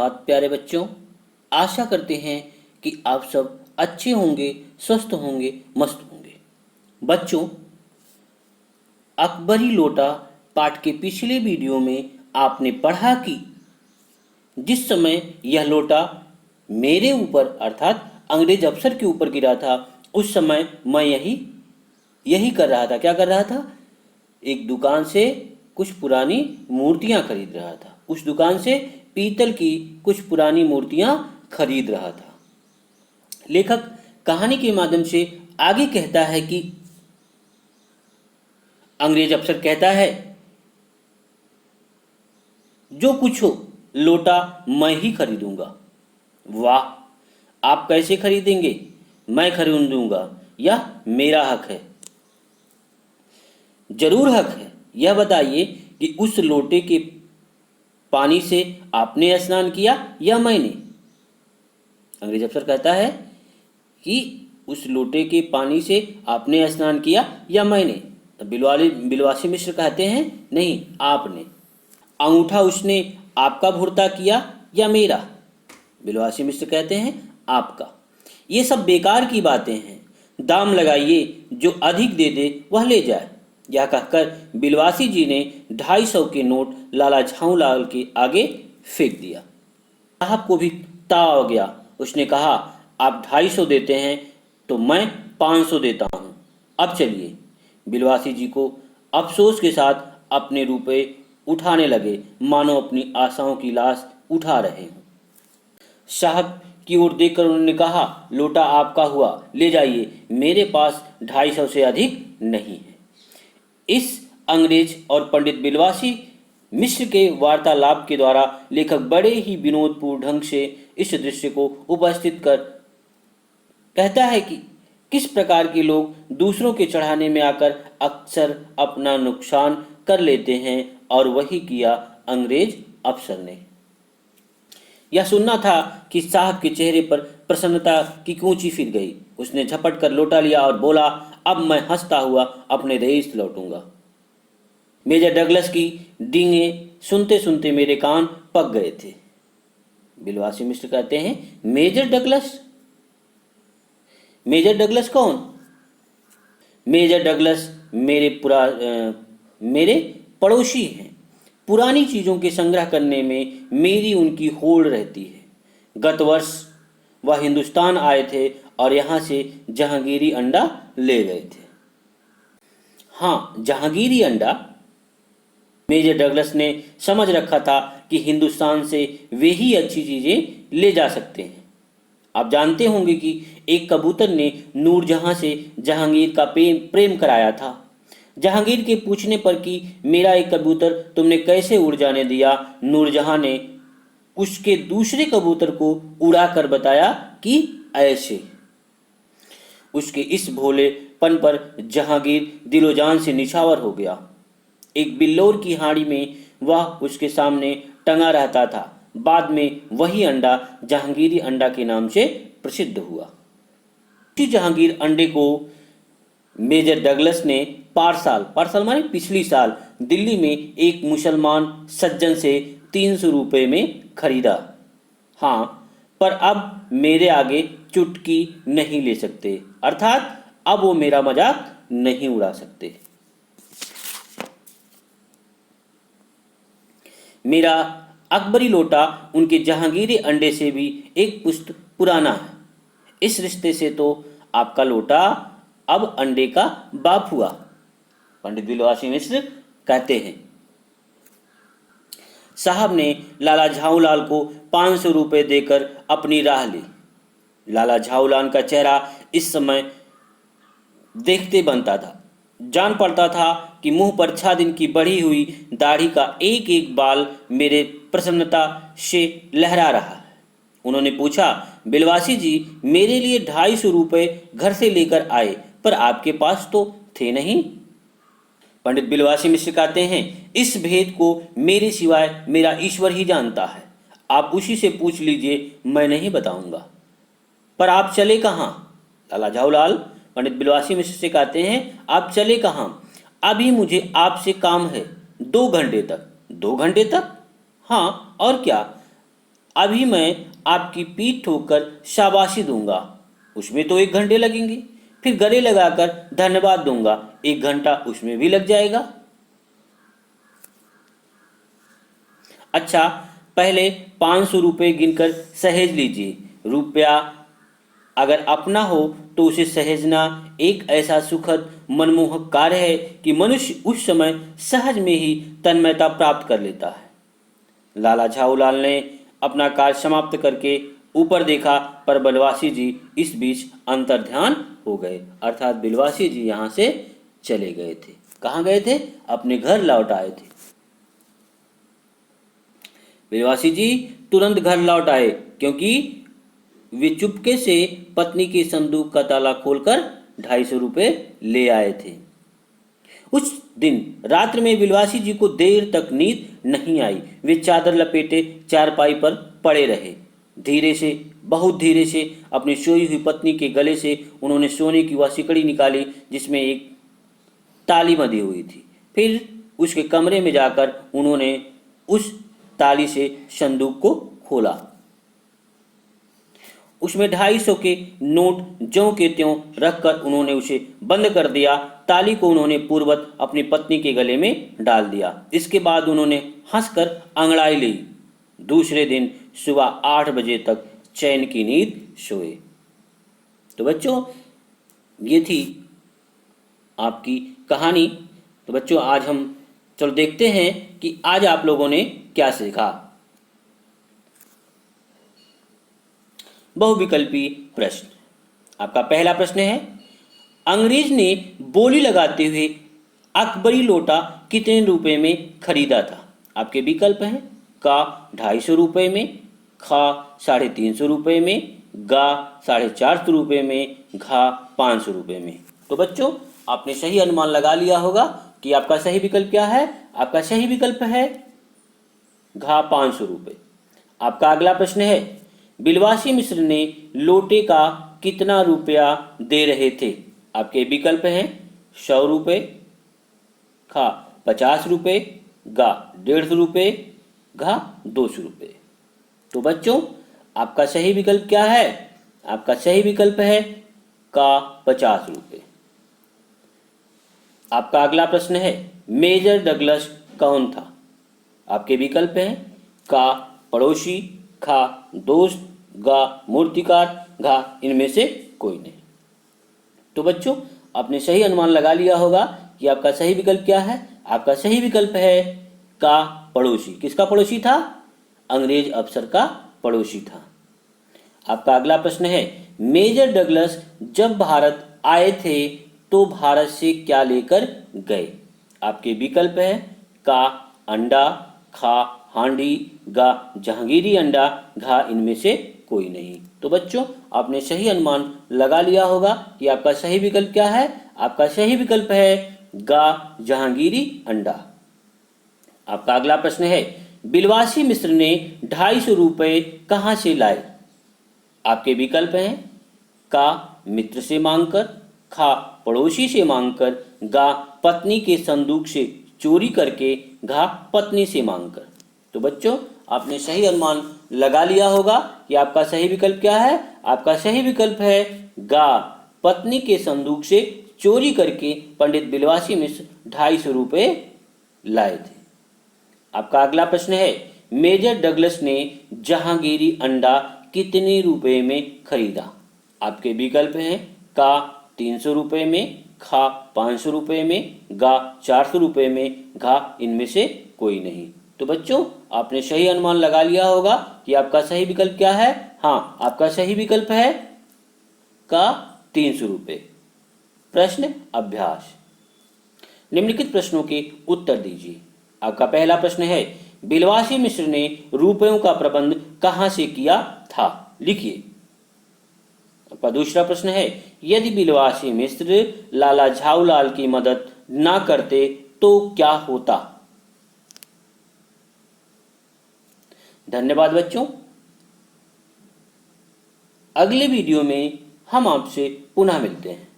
सुप्रभात प्यारे बच्चों। आशा करते हैं कि आप सब अच्छे होंगे, स्वस्थ होंगे, मस्त होंगे। बच्चों, अकबरी लोटा पाठ के पिछले वीडियो में आपने पढ़ा कि जिस समय यह लोटा मेरे ऊपर अर्थात अंग्रेज अफसर के ऊपर गिरा था, उस समय मैं यही यही कर रहा था। क्या कर रहा था? एक दुकान से कुछ पुरानी मूर्तियां खरीद रहा था। उस दुकान से पीतल की कुछ पुरानी मूर्तियां खरीद रहा था। लेखक कहानी के माध्यम से आगे कहता है कि अंग्रेज अफसर कहता है, जो कुछ हो लोटा मैं ही खरीदूंगा। वाह, आप कैसे खरीदेंगे? मैं खरीदूंगा, यह मेरा हक है। जरूर हक है। यह बताइए कि उस लोटे के पानी से आपने स्नान किया या मैंने? अंग्रेज अफसर कहता है कि उस लोटे के पानी से आपने स्नान किया या मैंने? तो बिलवासी मिश्र कहते हैं, नहीं, आपने। अंगूठा उसने आपका भुरता किया या मेरा? बिलवासी मिश्र कहते हैं, आपका। ये सब बेकार की बातें हैं। दाम लगाइए, जो अधिक दे दे वह ले जाए। यह कहकर बिलवासी जी ने 250 के नोट लाला झाऊलाल के आगे फेंक दिया। साहब को भी ताव आ गया। उसने कहा, आप 250 देते हैं तो मैं 500 देता हूँ। अब चलिए। बिलवासी जी को अफसोस के साथ अपने रुपए उठाने लगे, मानो अपनी आशाओं की लाश उठा रहे हों। साहब की ओर देखकर उन्होंने कहा, लोटा आपका हुआ, ले जाइए, मेरे पास 250 से अधिक नहीं है। इस अंग्रेज और पंडित बिलवासी मिश्र के वार्तालाप के द्वारा लेखक बड़े ही विनोदपूर्ण ढंग से इस दृश्य को उपस्थित कर कहता है कि किस प्रकार के लोग दूसरों के चढ़ाने में आकर अक्सर अपना नुकसान कर लेते हैं, और वही किया अंग्रेज अफसर ने। यह सुनना था कि साहब के चेहरे पर प्रसन्नता की कूंची फिर गई। उसने झपट कर लोटा लिया और बोला, अब मैं हंसता हुआ अपने देश लौटूंगा। मेजर डगलस की डींगे सुनते सुनते मेरे कान पक गए थे। बिलवासी मिश्र कहते हैं, मेजर डगलस? मेजर डगलस कौन? मेजर डगलस मेरे पड़ोसी हैं। पुरानी चीज़ों के संग्रह करने में मेरी उनकी होड़ रहती है। गत वर्ष वह हिंदुस्तान आए थे और यहाँ से जहांगीरी अंडा ले गए थे। हाँ, जहांगीरी अंडा। मेजर डगलस ने समझ रखा था कि हिंदुस्तान से वे ही अच्छी चीज़ें ले जा सकते हैं। आप जानते होंगे कि एक कबूतर ने नूरजहां से जहांगीर का प्रेम कराया था। जहांगीर के पूछने पर कि मेरा एक कबूतर तुमने कैसे उड़ जाने दिया, नूरजहां ने उसके दूसरे कबूतर को उड़ाकर बताया कि ऐसे। उसके इस भोलेपन पर जहांगीर दिलोजान से निछावर हो गया। एक बिल्लौर की हाड़ी में वह उसके सामने टंगा रहता था। बाद में वही अंडा जहांगीरी अंडा के नाम से प्रसिद्ध हुआ। उसी जहांगीर अंडे को मेजर डगलस ने पार साल माने पिछली साल दिल्ली में एक मुसलमान सज्जन से 300 रुपये में खरीदा। हाँ, पर अब मेरे आगे चुटकी नहीं ले सकते, अर्थात अब वो मेरा मजाक नहीं उड़ा सकते। मेरा अकबरी लोटा उनके जहांगीरी अंडे से भी एक पुश्त पुराना है। इस रिश्ते से तो आपका लोटा अब अंडे का बाप हुआ। पंडित बिलवासी मिश्र कहते हैं। साहब ने लाला झाऊलाल को 500 रुपये देकर अपनी राह ली। लाला झाऊलाल का चेहरा इस समय देखते बनता था। जान पड़ता था कि मुंह पर 6 दिन की बढ़ी हुई दाढ़ी का एक एक बाल मेरे प्रसन्नता से लहरा रहा है। उन्होंने पूछा, बिलवासी जी, मेरे लिए 250 रुपये घर से लेकर आए, पर आपके पास तो थे नहीं। पंडित बिलवासी मिश्र कहते हैं, इस भेद को मेरे सिवाय मेरा ईश्वर ही जानता है। आप उसी से पूछ लीजिए, मैं नहीं बताऊंगा। पर आप चले कहाँ? लाला झाऊलाल पंडित बिलवासी मिश्र से कहते हैं, आप चले कहाँ? अभी मुझे आपसे काम है, 2 घंटे तक। 2 घंटे तक? हाँ, और क्या? अभी मैं आपकी पीठ ठोककर शाबाशी दूंगा, उसमें तो 1 घंटे लगेंगे। फिर गले लगाकर धन्यवाद दूंगा, 1 घंटा उसमें भी लग जाएगा। अच्छा, पहले 500 रुपये गिनकर सहेज लीजिए। रुपया अगर अपना हो तो उसे सहेजना एक ऐसा सुखद मनमोहक कार्य है कि मनुष्य उस समय सहज में ही तन्मयता प्राप्त कर लेता है। लाला झाऊलाल ने अपना कार्य समाप्त करके ऊपर देखा, पर बिलवासी जी इस बीच अंतर्ध्यान हो गए, अर्थात बिलवासी जी यहाँ से चले गए थे। कहाँ गए थे? अपने घर लौट आए थे। बिलवासी जी तुरंत घर लौट आए, क्योंकि वे चुपके से पत्नी के संदूक का ताला खोलकर 250 रुपये ले आए थे। उस दिन रात्र में बिलवासी जी को देर तक नींद नहीं आई। वे चादर लपेटे चारपाई पर पड़े रहे। धीरे से, बहुत धीरे से अपनी सोई हुई पत्नी के गले से उन्होंने सोने की वह सिकड़ी निकाली जिसमें एक ताली बंधी हुई थी। फिर उसके कमरे में जाकर उन्होंने उस ताली से संदूक को खोला। उसमें 250 के नोट ज्यों के त्यों रखकर उन्होंने उसे बंद कर दिया। ताली को उन्होंने पूर्ववत अपनी पत्नी के गले में डाल दिया। इसके बाद उन्होंने हंसकर अंगड़ाई ली। दूसरे दिन सुबह 8 बजे तक चैन की नींद सोए। तो बच्चों, ये थी आपकी कहानी। तो बच्चों, आज हम चलो देखते हैं कि आज आप लोगों ने क्या सीखा। बहुविकल्पी प्रश्न। आपका पहला प्रश्न है, अंग्रेज ने बोली लगाते हुए अकबरी लोटा कितने रुपए में खरीदा था? आपके विकल्प हैं का 250 रुपये में, खा 350 रुपये में, गा 450 रुपये में, घा 500 रुपये में। तो बच्चों, आपने सही अनुमान लगा लिया होगा कि आपका सही विकल्प क्या है। आपका सही विकल्प है घा 500 रुपये। आपका अगला प्रश्न है, बिलवासी मिश्र ने लोटे का कितना रुपया दे रहे थे? आपके विकल्प हैं 100 रुपये, खा 50 रुपये, गा 150 रुपये, घा 200 रुपये। तो बच्चों, आपका सही विकल्प क्या है? आपका सही विकल्प है का 50 रुपये। आपका अगला प्रश्न है, मेजर डगलस कौन था? आपके विकल्प हैं का पड़ोसी, खा दोस्त, गा मूर्तिकार, घा इनमें से कोई नहीं। तो बच्चों, आपने सही अनुमान लगा लिया होगा कि आपका सही विकल्प क्या है। आपका सही विकल्प है का पड़ोसी। किसका पड़ोसी था? अंग्रेज अफसर का पड़ोसी था। आपका अगला प्रश्न है, मेजर डगलस जब भारत आए थे तो भारत से क्या लेकर गए? आपके विकल्प हैं का अंडा, खा हांडी, गा जहांगीरी अंडा, घा इनमें से कोई नहीं। तो बच्चों, आपने सही अनुमान लगा लिया होगा कि आपका सही विकल्प क्या है। आपका सही विकल्प है गा जहांगीरी अंडा। आपका अगला प्रश्न है, बिलवासी मिश्र ने 250 रुपये कहाँ से लाए? आपके विकल्प हैं का मित्र से मांगकर, खा पड़ोसी से मांगकर, गा पत्नी के संदूक से चोरी करके, घा पत्नी से मांगकर। तो बच्चों, आपने सही अनुमान लगा लिया होगा कि आपका सही विकल्प क्या है। आपका सही विकल्प है गा पत्नी के संदूक से चोरी करके पंडित बिलवासी मिश्र 250 रुपये लाए थे। आपका अगला प्रश्न है, मेजर डगलस ने जहांगीरी अंडा कितने रुपए में खरीदा? आपके विकल्प हैं का 300 रुपये में, खा 500 रुपये में, गा 400 रुपये में, घा इनमें से कोई नहीं। तो बच्चों, आपने सही अनुमान लगा लिया होगा कि आपका सही विकल्प क्या है। हाँ, आपका सही विकल्प है का 300 रुपये। प्रश्न अभ्यास। निम्नलिखित प्रश्नों के उत्तर दीजिए। आपका पहला प्रश्न है, बिलवासी मिश्र ने रुपयों का प्रबंध कहाँ से किया था? लिखिए। आपका दूसरा प्रश्न है, यदि बिलवासी मिश्र लाला झाऊलाल की मदद ना करते तो क्या होता? धन्यवाद बच्चों। अगले वीडियो में हम आपसे पुनः मिलते हैं।